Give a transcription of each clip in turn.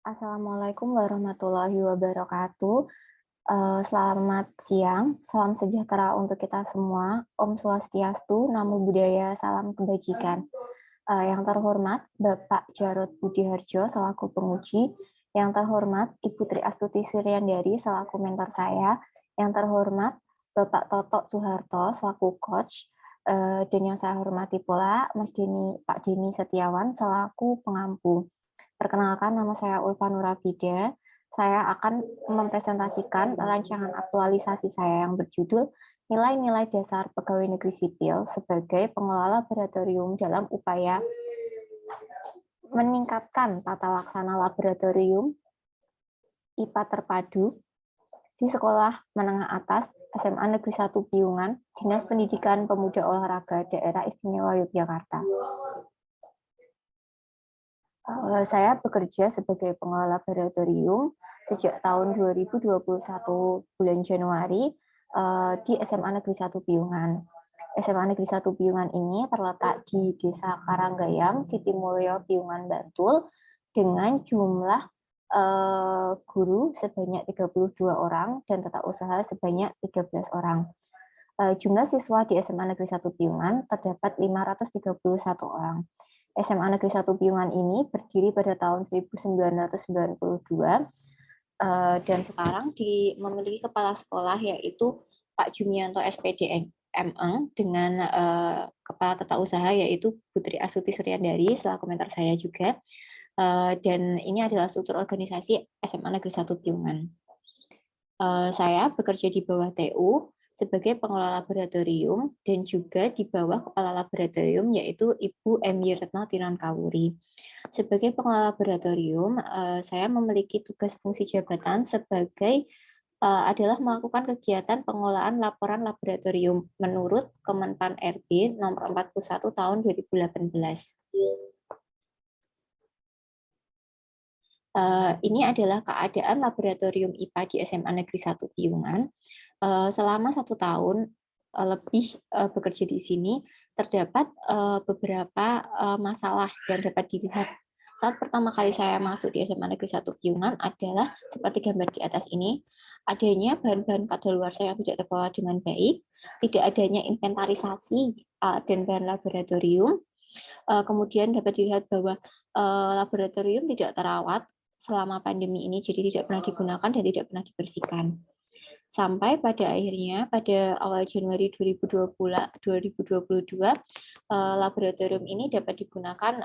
Assalamualaikum warahmatullahi wabarakatuh. Selamat siang, salam sejahtera untuk kita semua. Om Swastiastu, Namo Buddhaya, salam kebajikan. Yang terhormat Bapak Jarod Budiharjo selaku penguji, yang terhormat Ibu Tri Astuti Suryandari selaku mentor saya, yang terhormat Bapak Toto Soeharto selaku coach, dan yang saya hormati pula Pak Denny Setiawan selaku pengampu. Perkenalkan, nama saya Ulfa Nurabida. Saya akan mempresentasikan rancangan aktualisasi saya yang berjudul Nilai-nilai dasar pegawai negeri sipil sebagai pengelola laboratorium dalam upaya meningkatkan tata laksana laboratorium IPA terpadu di Sekolah Menengah Atas SMA Negeri 1 Piungan, Dinas Pendidikan Pemuda Olahraga Daerah Istimewa Yogyakarta. Saya bekerja sebagai pengelola laboratorium sejak tahun 2021 bulan Januari di SMA Negeri 1 Piungan. SMA Negeri 1 Piungan ini terletak di Desa Karanggayam, Sitimulyo, Piungan, Bantul, dengan jumlah guru sebanyak 32 orang dan tata usaha sebanyak 13 orang. Jumlah siswa di SMA Negeri 1 Piungan terdapat 531 orang. SMA Negeri 1 Piungan ini berdiri pada tahun 1992 dan sekarang memiliki kepala sekolah yaitu Pak Jumianto SPD MN dengan kepala tata usaha yaitu Putri Astuti Suryandari selaku mentor saya juga. Dan ini adalah struktur organisasi SMA Negeri 1 Piungan. Saya bekerja di bawah TU sebagai pengelola laboratorium dan juga di bawah kepala laboratorium yaitu Ibu M.Y. Retno Tirankawuri. Sebagai pengelola laboratorium, saya memiliki tugas fungsi jabatan sebagai adalah melakukan kegiatan pengolahan laporan laboratorium menurut Kemenpan RB nomor 41 tahun 2018. Ini adalah keadaan laboratorium IPA di SMA Negeri 1 Piungan. Selama 1 tahun lebih bekerja di sini, terdapat beberapa masalah yang dapat dilihat. Saat pertama kali saya masuk di SMA Negeri 1 Piungan adalah seperti gambar di atas ini, adanya bahan-bahan kadaluarsa yang tidak terkelola dengan baik, tidak adanya inventarisasi dan bahan laboratorium. Kemudian dapat dilihat bahwa laboratorium tidak terawat selama pandemi ini, jadi tidak pernah digunakan dan tidak pernah dibersihkan. Sampai pada akhirnya pada awal Januari 2022, laboratorium ini dapat digunakan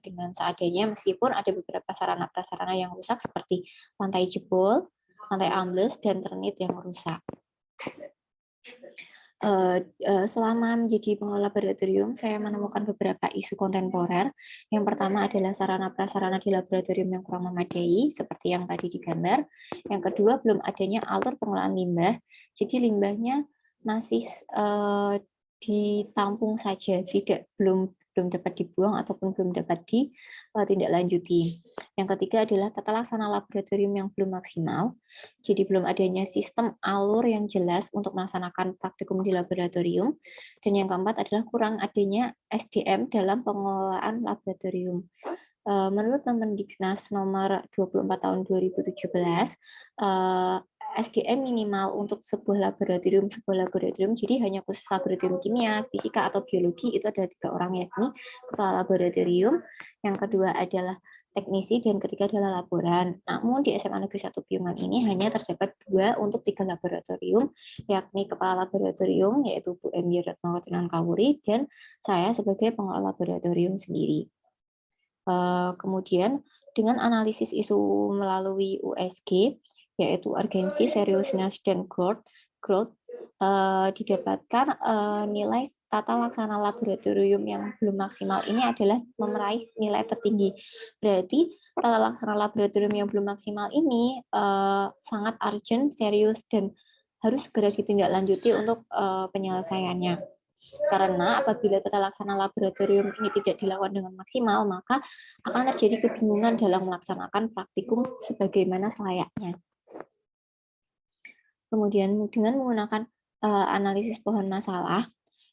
dengan seadanya meskipun ada beberapa sarana prasarana yang rusak seperti lantai jebol, lantai ambles, dan ternit yang rusak. Selama menjadi pengelola laboratorium, saya menemukan beberapa isu kontemporer. Yang pertama adalah sarana prasarana di laboratorium yang kurang memadai, seperti yang tadi digambar. Yang kedua, belum adanya alur pengolahan limbah. Jadi limbahnya masih ditampung saja, belum dapat dibuang ataupun belum dapat ditindaklanjuti. Yang ketiga adalah tata laksana laboratorium yang belum maksimal. Jadi belum adanya sistem alur yang jelas untuk melaksanakan praktikum di laboratorium. Dan yang keempat adalah kurang adanya SDM dalam pengelolaan laboratorium. Menurut Kemendiknas nomor 24 tahun 2017, SDM minimal untuk sebuah laboratorium jadi hanya khusus laboratorium kimia, fisika atau biologi itu ada 3 orang, yakni kepala laboratorium, yang kedua adalah teknisi, dan ketiga adalah laboran. Namun di SMA Negeri 1 Piungan ini hanya terdapat 2 untuk 3 laboratorium, yakni kepala laboratorium yaitu Bu M.Y. Retno Tirankawuri dan saya sebagai pengelola laboratorium sendiri. Kemudian dengan analisis isu melalui USG, yaitu urgensi, seriousness, dan growth, didapatkan nilai tata laksana laboratorium yang belum maksimal ini adalah meraih nilai tertinggi. Berarti tata laksana laboratorium yang belum maksimal ini sangat urgent, serius, dan harus segera ditindaklanjuti untuk penyelesaiannya. Karena apabila tata laksana laboratorium ini tidak dilakukan dengan maksimal, maka akan terjadi kebingungan dalam melaksanakan praktikum sebagaimana selayaknya. Kemudian dengan menggunakan analisis pohon masalah,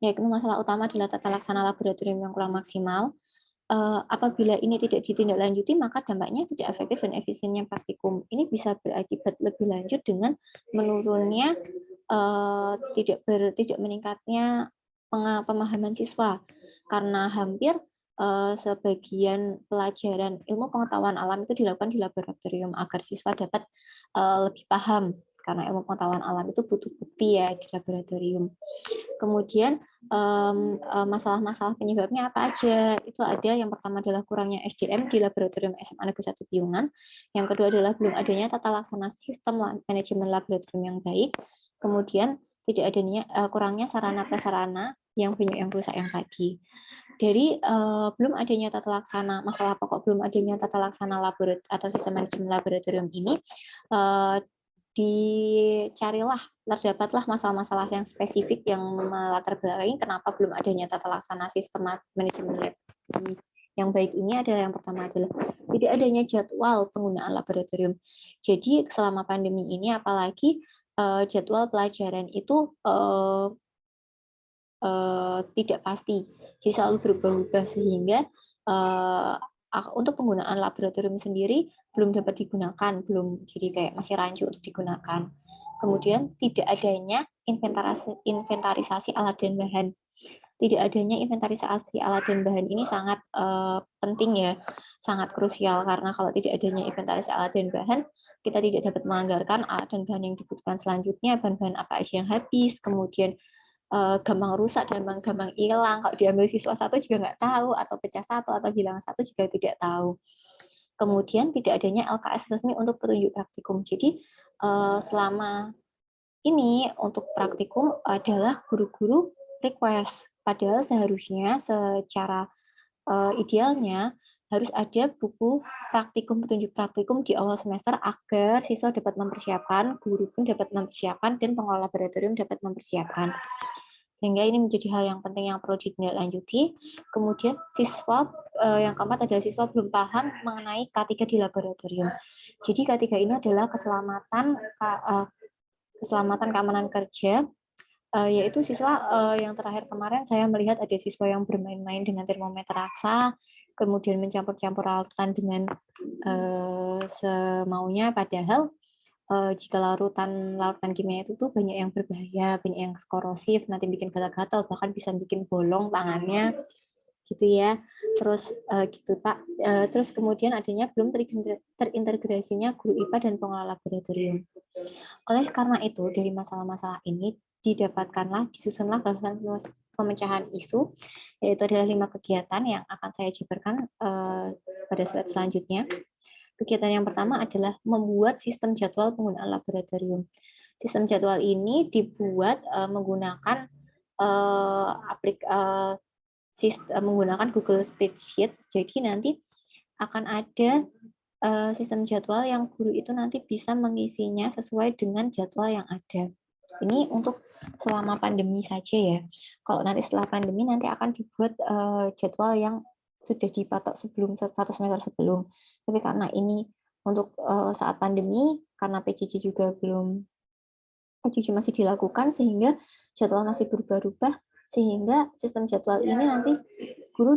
yaitu masalah utama adalah tata laksana laboratorium yang kurang maksimal. apabila ini tidak ditindaklanjuti, maka dampaknya tidak efektif dan efisiennya praktikum. Ini bisa berakibat lebih lanjut dengan menurunnya tidak meningkatnya pemahaman siswa, karena hampir sebagian pelajaran ilmu pengetahuan alam itu dilakukan di laboratorium agar siswa dapat lebih paham, karena ilmu pengetahuan alam itu butuh bukti ya di laboratorium. Kemudian masalah-masalah penyebabnya apa aja? Itu ada, yang pertama adalah kurangnya SDM di laboratorium SMA Negeri 1 Piungan. Yang kedua adalah belum adanya tata laksana sistem manajemen laboratorium yang baik. Kemudian tidak adanya kurangnya sarana prasarana yang banyak yang rusak yang tadi. Dari belum adanya tata laksana, masalah pokok belum adanya tata laksana laboratorium atau sistem manajemen laboratorium ini, terdapatlah masalah-masalah yang spesifik yang melatar belakangi kenapa belum adanya tata laksana sistem manajemen lab yang baik ini. Adalah yang pertama adalah tidak adanya jadwal penggunaan laboratorium. Jadi selama pandemi ini apalagi jadwal pelajaran itu tidak pasti, jadi selalu berubah-ubah, sehingga untuk penggunaan laboratorium sendiri belum dapat digunakan, jadi kayak masih rancu untuk digunakan. Kemudian tidak adanya inventarisasi alat dan bahan. Tidak adanya inventarisasi alat dan bahan ini sangat penting ya, sangat krusial, karena kalau tidak adanya inventarisasi alat dan bahan, kita tidak dapat menganggarkan alat dan bahan yang dibutuhkan selanjutnya, bahan-bahan apa aja yang habis, kemudian gampang rusak dan gampang hilang. Kalau diambil siswa satu juga nggak tahu, atau pecah satu atau hilang satu juga tidak tahu. Kemudian tidak adanya LKS resmi untuk petunjuk praktikum. Jadi selama ini untuk praktikum adalah guru-guru request. Padahal seharusnya secara idealnya harus ada buku praktikum, petunjuk praktikum di awal semester agar siswa dapat mempersiapkan, guru pun dapat mempersiapkan, dan pengelola laboratorium dapat mempersiapkan. Sehingga ini menjadi hal yang penting yang perlu ditindaklanjuti. Kemudian siswa yang keempat adalah siswa belum paham mengenai K3 di laboratorium. Jadi K3 ini adalah keselamatan keamanan kerja, yaitu siswa yang terakhir kemarin saya melihat ada siswa yang bermain-main dengan termometer raksa, kemudian mencampur-campur larutan dengan semaunya, padahal jika larutan kimia itu tuh banyak yang berbahaya, banyak yang korosif, nanti bikin gatal-gatal, bahkan bisa bikin bolong tangannya, gitu ya. Terus gitu Pak. Terus kemudian adanya belum terintegrasinya guru IPA dan pengelola laboratorium. Oleh karena itu, dari masalah-masalah ini disusunlah gagasan pemecahan isu, yaitu adalah 5 kegiatan yang akan saya jabarkan pada slide selanjutnya. Kegiatan yang pertama adalah membuat sistem jadwal penggunaan laboratorium. Sistem jadwal ini dibuat menggunakan menggunakan Google Spreadsheet. Jadi nanti akan ada sistem jadwal yang guru itu nanti bisa mengisinya sesuai dengan jadwal yang ada. Ini untuk selama pandemi saja ya. Kalau nanti setelah pandemi nanti akan dibuat jadwal yang sudah dipatok satu semester sebelum. Tapi karena ini untuk saat pandemi, karena PJJ juga PJJ masih dilakukan, sehingga jadwal masih berubah-ubah, sehingga sistem jadwal ini nanti guru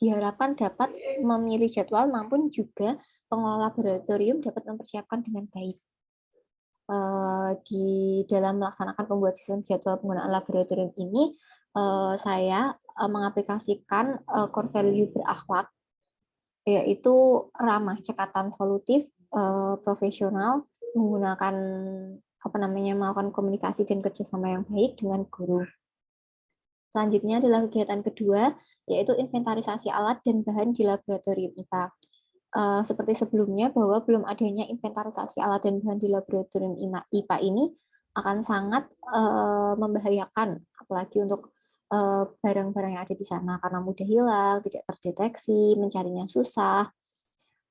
diharapkan dapat memilih jadwal, maupun juga pengelola laboratorium dapat mempersiapkan dengan baik. Di dalam melaksanakan pembuat sistem jadwal penggunaan laboratorium ini, saya mengaplikasikan core value berakhlak, yaitu ramah, cekatan, solutif, profesional, menggunakan melakukan komunikasi dan kerjasama yang baik dengan guru. Selanjutnya adalah kegiatan kedua, yaitu inventarisasi alat dan bahan di laboratorium IPA. Seperti sebelumnya, bahwa belum adanya inventarisasi alat dan bahan di laboratorium IPA ini akan sangat membahayakan, apalagi untuk barang-barang yang ada di sana, karena mudah hilang, tidak terdeteksi, mencarinya susah.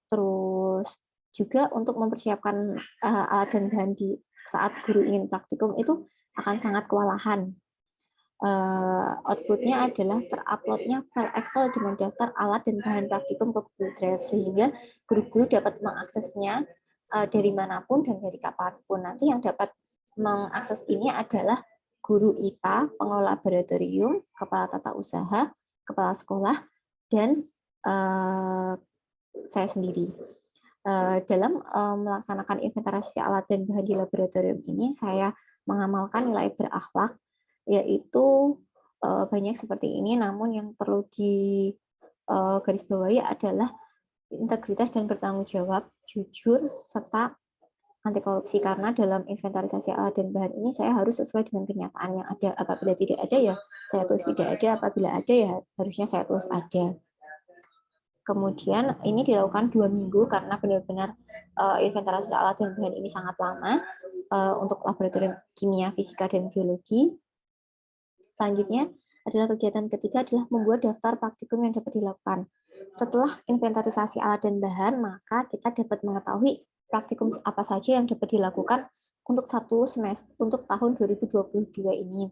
Terus juga untuk mempersiapkan alat dan bahan di saat guru ingin praktikum itu akan sangat kewalahan. Outputnya adalah teruploadnya file Excel dengan daftar alat dan bahan praktikum ke Google Drive, sehingga guru-guru dapat mengaksesnya dari manapun dan dari kapanpun. Nanti yang dapat mengakses ini adalah guru IPA, pengelola laboratorium, kepala tata usaha, kepala sekolah, dan saya sendiri. Dalam melaksanakan inventarisasi alat dan bahan di laboratorium ini, saya mengamalkan nilai berakhlak, yaitu banyak seperti ini, namun yang perlu digarisbawahi adalah integritas dan bertanggung jawab, jujur, serta anti korupsi, karena dalam inventarisasi alat dan bahan ini saya harus sesuai dengan kenyataan yang ada. Apabila tidak ada ya saya tulis tidak ada, apabila ada ya harusnya saya tulis ada. Kemudian ini dilakukan 2 minggu karena benar-benar inventarisasi alat dan bahan ini sangat lama untuk laboratorium kimia, fisika, dan biologi. Selanjutnya adalah kegiatan ketiga adalah membuat daftar praktikum yang dapat dilakukan. Setelah inventarisasi alat dan bahan, maka kita dapat mengetahui praktikum apa saja yang dapat dilakukan untuk satu semester untuk tahun 2022 ini.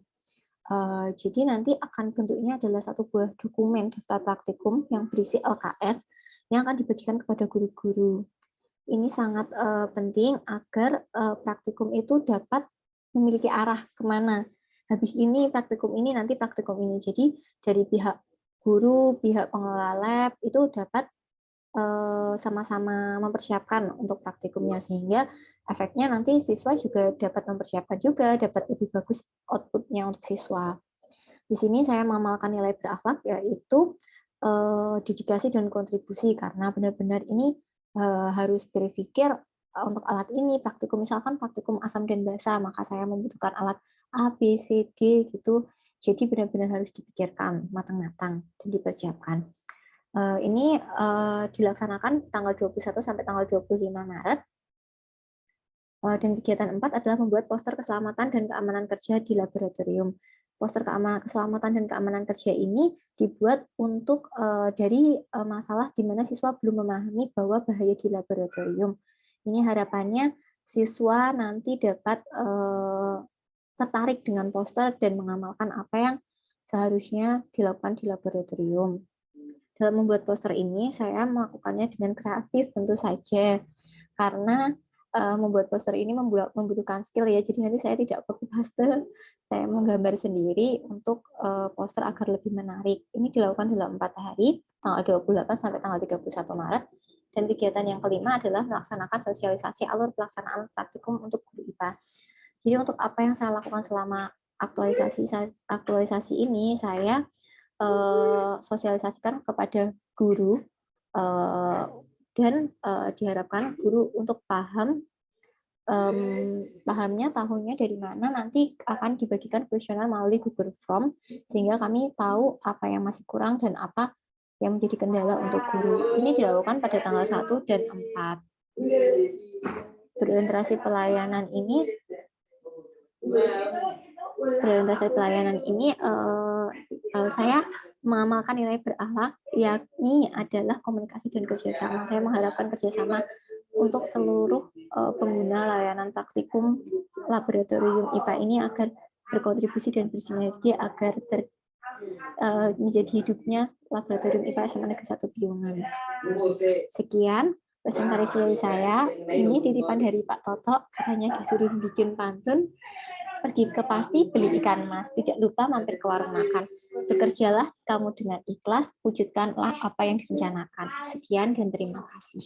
Jadi nanti akan bentuknya adalah satu buah dokumen daftar praktikum yang berisi LKS yang akan dibagikan kepada guru-guru. Ini sangat penting agar praktikum itu dapat memiliki arah kemana. Habis ini praktikum ini, nanti praktikum ini. Jadi dari pihak guru, pihak pengelola lab itu dapat sama-sama mempersiapkan untuk praktikumnya, sehingga efeknya nanti siswa juga dapat mempersiapkan juga, dapat lebih bagus outputnya untuk siswa. Di sini saya mengamalkan nilai berakhlak, yaitu dedikasi dan kontribusi, karena benar-benar ini harus berpikir untuk alat ini, praktikum misalkan praktikum asam dan basa, maka saya membutuhkan alat A, B, C, D gitu. Jadi benar-benar harus dipikirkan matang-matang dan dipersiapkan. Ini dilaksanakan tanggal 21 sampai tanggal 25 Maret. Dan kegiatan 4 adalah membuat poster keselamatan dan keamanan kerja di laboratorium. Poster keselamatan dan keamanan kerja ini dibuat untuk dari masalah di mana siswa belum memahami bahwa bahaya di laboratorium. Ini harapannya siswa nanti dapat tertarik dengan poster dan mengamalkan apa yang seharusnya dilakukan di laboratorium. Dalam membuat poster ini, saya melakukannya dengan kreatif tentu saja, karena membuat poster ini membutuhkan skill ya, jadi nanti saya tidak copy paste, saya menggambar sendiri untuk poster agar lebih menarik. Ini dilakukan dalam 4 hari, tanggal 28 sampai tanggal 31 Maret, dan kegiatan yang kelima adalah melaksanakan sosialisasi alur pelaksanaan praktikum untuk guru IPA. Jadi untuk apa yang saya lakukan selama aktualisasi ini, saya sosialisasikan kepada guru dan diharapkan guru untuk pahamnya tahunnya dari mana, nanti akan dibagikan kuesioner melalui Google Form sehingga kami tahu apa yang masih kurang dan apa yang menjadi kendala untuk guru. Ini dilakukan pada tanggal 1 dan 4. Berorientasi pelayanan ini saya mengamalkan nilai berakhlak, yakni adalah komunikasi dan kerjasama. Saya mengharapkan kerjasama untuk seluruh pengguna layanan praktikum laboratorium IPA ini agar berkontribusi dan bersinergi agar menjadi hidupnya laboratorium IPA SMA Negeri 1 Piungan. Sekian presentasi saya. Ini titipan dari Pak Toto, katanya disuruh bikin pantun. Pergi ke pasti beli ikan mas, tidak lupa mampir ke warung makan. Bekerjalah kamu dengan ikhlas, wujudkanlah apa yang direncanakan. Sekian dan terima kasih.